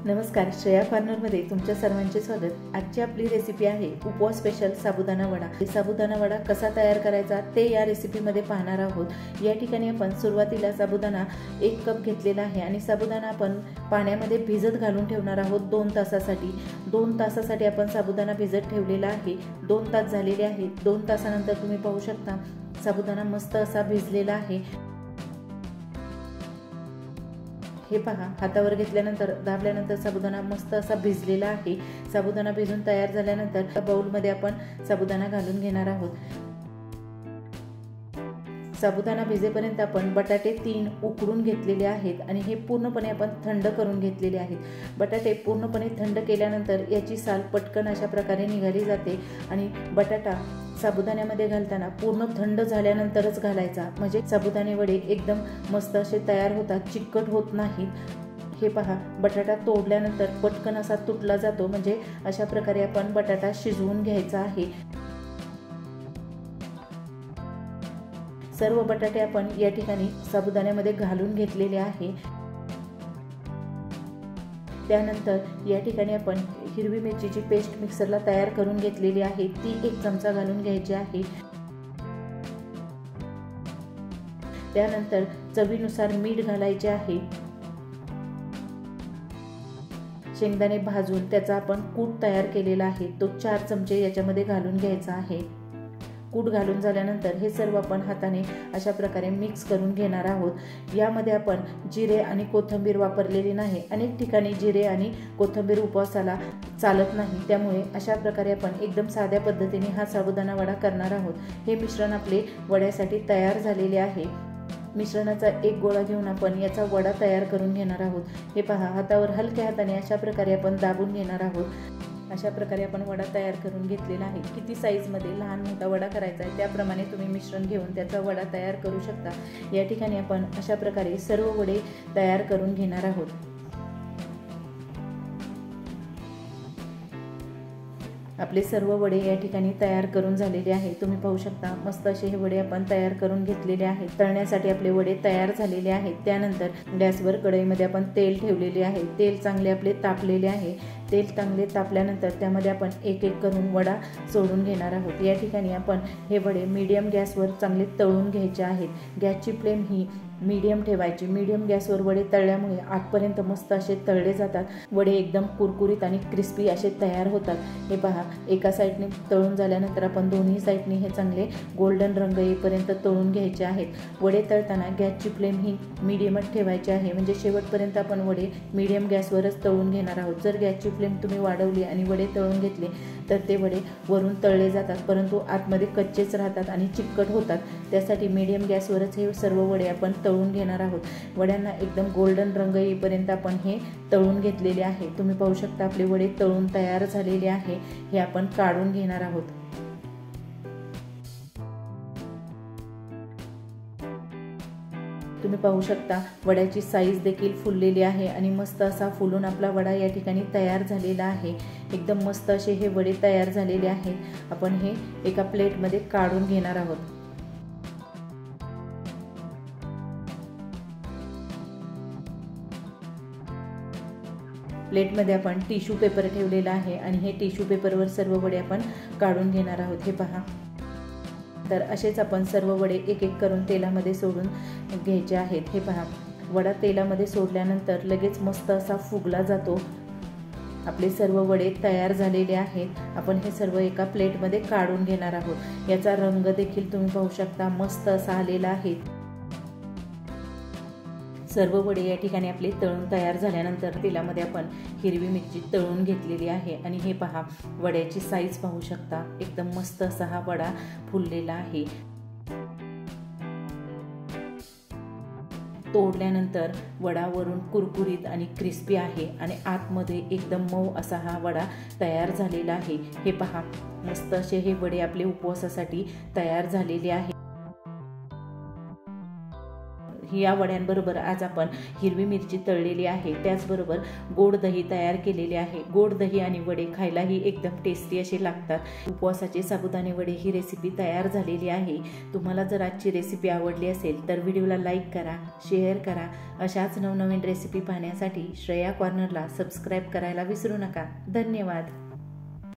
नमस्कार, श्रेया कॉर्नरमध्ये तुमच्या सर्वांचे स्वागत। आजची आपली रेसिपी आहे उपवास स्पेशल साबुदाणा वडा। साबुदाणा वडा कसा तयार करायचा ते या रेसिपीमध्ये पाहणार आहोत। या ठिकाणी आपण सुरुवातीला साबुदाणा 1 कप घेतलेला आहे आणि साबुदाणा आपण पाण्यामध्ये भिजत घालून ठेवणार आहोत 2 तासासाठी। 2 तासासाठी आपण साबुदाणा भिजत ठेवलेला आहे। 2 तास झालेले आहेत। 2 तासानंतर तुम्ही पाहू शकता साबुदाणा मस्त असा भिजलेला आहे। हे पहा, हातावर घेतल्यानंतर दाबल्यानंतर साबुदाणा मस्त असा भिजलेला आहे। साबुदाणा भिजून तयार झाल्यानंतर बाउलमध्ये आपण साबुदाणा घालून घेणार आहोत। साबुदाणा भिजेपर्यंत आपण बटाटे 3 उकडून घेतलेले आहेत आणि हे पूर्णपणे आपण थंड करून घेतलेले आहेत। बटाटे पूर्णपणे थंड केल्यानंतर याची साल पटकन अशा प्रकारे निघाली जाते आणि बटाटा साबुदाण्यामध्ये घालताना पूर्ण थंड झाल्यानंतरच घालायचा, म्हणजे साबुदाणे वडे एकदम मस्त असे तयार होतात, चिकट होत नाहीत। हे पहा, बटाटा तोडल्यानंतर पटकन असा तुटला जातो, म्हणजे अशा प्रकारे आपण बटाटा शिजवून घ्यायचा आहे। सर्व बटाटे आपण या ठिकाणी साबुदाण्यामध्ये घालून घेतलेले आहे। त्यानंतर या ठिकाणी आपण हिरवी मिरचीची पेस्ट मिक्सरला तयार करून घेतलेली आहे, ती 1 चमचा घालून घ्यायची आहे। त्यानंतर चवीनुसार मीठ घालायचे आहे। शेंगदाणे भाजून त्याचा आपण कूट तयार केलेला आहे, तो 4 चमचे याच्यामध्ये घालून घ्यायचा आहे। कूट घालून झाल्यानंतर हे सर्व आपण हाताने अशा प्रकारे मिक्स करून घेणार आहोत। यामध्ये आपण जिरे आणि कोथिंबीर वापरलेली नाही। अनेक ठिकाणी जिरे आणि कोथिंबीर उपवासाला चालत नाही, त्यामुळे अशा प्रकारे आपण एकदम साध्या पद्धतीने हा साबुदाणा वडा करणार आहोत। हे मिश्रण आपले वड्यासाठी तयार झालेले आहे। मिश्रणाचा एक गोळा घेऊन आपण याचा वडा तयार करून घेणार आहोत। हे पहा, हातावर हलक्या हाताने अशा प्रकारे आपण दाबून घेणार आहोत। अशा प्रकारे आपण वडा तयार करून घेतलेला आहे। किती साईजमध्ये लहान मोठा वडा करायचा आहे त्याप्रमाणे तुम्ही मिश्रण घेऊन त्याचा वडा तयार करू शकता। या ठिकाणी आपण अशा प्रकारे सर्व वडे तयार करून घेणार आहोत। आपले सर्व वडे या ठिकाणी तयार करून झालेले आहे। तुम्ही पाहू शकता मस्त असे हे वडे आपण तयार करून घेतलेले आहेत। तळण्यासाठी आपले वडे तयार झालेले आहेत। त्यानंतर गॅसवर कढईमध्ये आपण तेल ठेवलेले आहे। तेल चांगले आपले तापलेले आहे। तेल चांगले तापल्यानंतर त्यामध्ये आपण एक एक करून वडा सोडून घेणार आहोत। या ठिकाणी आपण हे वडे मीडियम गॅसवर चांगले तळून घ्यायचे आहेत। गॅसची फ्लेम ही मीडियम ठेवायची। मीडियम गॅसवर वडे तळल्यामुळे आतपर्यंत मस्त असे तळले जातात। वडे एकदम कुरकुरीत आणि क्रिस्पी असे तयार होतात। हे पहा, एका साईडने तळून झाल्यानंतर आपण दोन्ही साईडने हे चांगले गोल्डन रंग येईपर्यंत तळून घ्यायचे आहेत। वडे तळताना गॅसची फ्लेम ही मीडियमच ठेवायची आहे, म्हणजे शेवटपर्यंत आपण वडे मीडियम गॅसवरच तळून घेणार आहोत। जर गॅसची फ्लेम तुम्ही वाढवली आणि वडे तळून घेतले तर ते वडे वरून तळले जातात, परंतु आतमध्ये कच्चेच राहतात आणि चिकट होतात। त्यासाठी मीडियम गॅसवरच हे सर्व वडे आपण तळून घेणार आहोत। वड्यांना एकदम गोल्डन रंग येईपर्यंत आपण हे तळून घेतलेले आहे। तुम्ही पाहू शकता आपले वडे तळून तयार झालेले आहे। हे आपण काढून घेणार आहोत। तुम्ही पाहू शकता वड्याची साईज देखील फुललेली आहे आणि मस्त असा फुलून आपला वडा या ठिकाणी तयार झालेला आहे। एकदम मस्त असे हे वडे तयार झालेले आहेत। आपण हे एका प्लेटमध्ये काढून घेणार आहोत। प्लेटमध्ये आपण टिश्यू पेपर ठेवलेला आहे आणि हे टिश्यू पेपरवर सर्व वडे आपण काढून घेणार आहोत। हे पहा, तर असेच आपण सर्व वडे एक एक करून तेलामध्ये सोडून घ्यायचे आहेत। हे पहा, वडा तेलामध्ये सोडल्यानंतर लगेच मस्त असा फुगला जातो। आपले सर्व वडे तयार झालेले आहेत। आपण हे सर्व एका प्लेटमध्ये काढून घेणार आहोत। याचा रंग देखील तुम्ही पाहू शकता मस्त असा आलेला आहे। सर्व वडे या ठिकाणी आपले तळून तयार झाल्यानंतर तेलामध्ये आपण हिरवी मिरची तळून घेतलेली आहे आणि हे पहा, वड्याची साईज पाहू शकता। एकदम मस्त असा हा वडा फुललेला आहे। तोडल्यानंतर वडा वरून कुरकुरीत आणि क्रिस्पी आहे आणि आतमध्ये एकदम मऊ असा हा वडा तयार झालेला आहे। हे पहा, मस्त असे हे वडे आपले उपवासासाठी तयार झालेले आहे। या वड्यांबरोबर आज आपण हिरवी मिरची तळलेली आहे, त्याचबरोबर गोड दही तयार केलेले आहे। गोड दही आणि वडे खायलाही एकदम टेस्टी असे लागतात। उपवासाचे साबुदाणे वडे ही रेसिपी तयार झालेली आहे। तुम्हाला जर आजची रेसिपी आवडली असेल तर व्हिडिओला लाईक करा, शेअर करा। अशाच नवनवीन रेसिपी पाहण्यासाठी श्रेया कॉर्नरला सबस्क्राईब करायला विसरू नका। धन्यवाद।